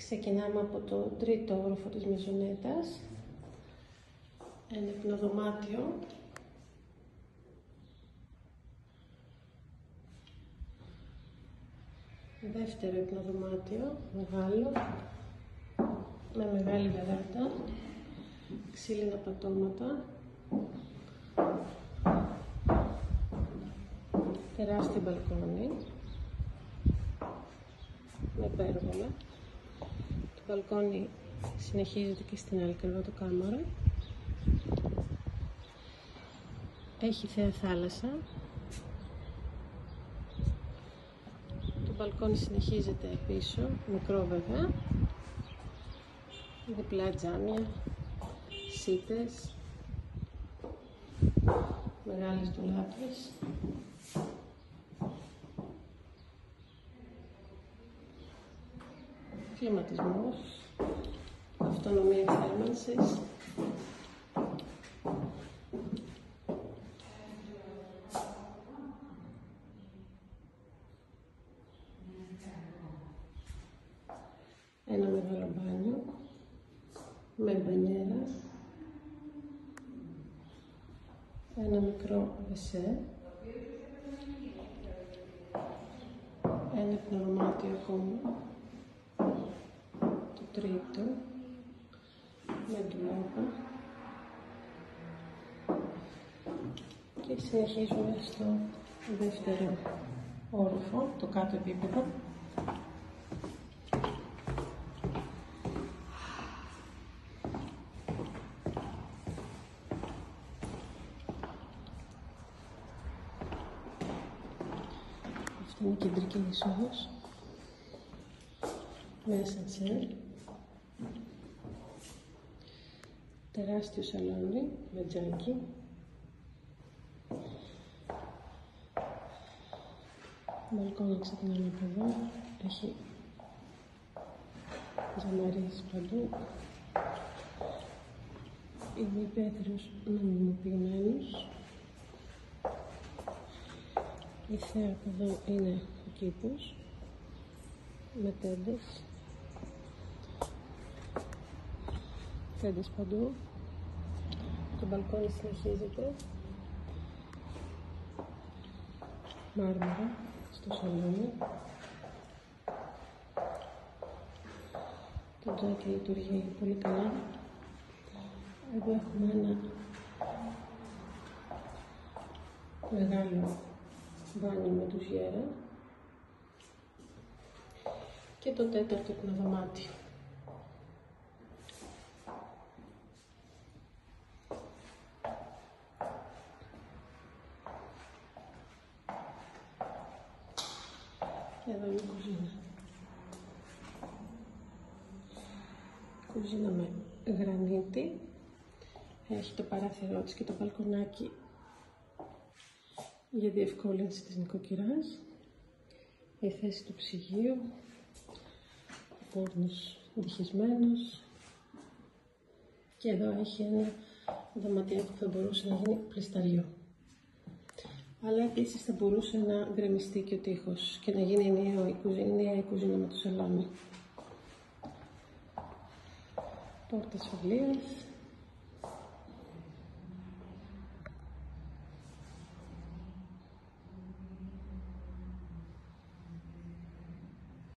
Ξεκινάμε από το τρίτο όροφο της μεζονέτας, ένα υπνοδωμάτιο, δεύτερο υπνοδωμάτιο, μεγάλο, με μεγάλη βεράντα, ξύλινα πατώματα, τεράστιο μπαλκόνι, με πέργολα. Το μπαλκόνι συνεχίζεται και στην άλλη κρεβατοκάμαρα. Έχει θέα θάλασσα. Το μπαλκόνι συνεχίζεται πίσω, μικρό βέβαια. Διπλά τζάμια, σίτες, μεγάλες ντουλάπες. Κλιματισμός, αυτονομία θέρμανσης, ένα μεγάλο μπάνιο με μπανιέρα, ένα μικρό βεσέ, ένα υπνοδωμάτιο ακόμα, το τρίτο, με ντουλάπα, και συνεχίζουμε στο δεύτερο όροφο, το κάτω επίπεδο. Αυτή είναι η κεντρική είσοδος με ασανσέρ, τεράστιο σαλόνι με τζάκι, μπαλκόνι ξεκινάμε από εδώ, έχει ζαμαρίες παντού, είναι υπαίθριος νομιμοποιημένος. Η θέα από εδώ είναι ο κήπος με τέντες παντού. Το μπαλκόνι συνεχίζεται, μάρμαρα στο σαλόνι. Το τζάκι λειτουργεί πολύ καλά. Εδώ έχουμε ένα μεγάλο μπάνιο με ντουζιέρα και το τέταρτο υπνοδωμάτιο. Και εδώ είναι η κουζίνα. Κουζίνα με γρανίτη, έχει το παράθυρό της και το μπαλκονάκι για διευκόλυνση της νοικοκυράς, η θέση του ψυγείου, ο φούρνος διχυσμένος, και εδώ έχει ένα δωματιάκι που θα μπορούσε να γίνει πλυσταριό. Αλλά επίσης θα μπορούσε να γκρεμιστεί και ο τοίχος και να γίνει ενιαία η κουζίνα με το σαλόνι. Πόρτα ασφαλείας.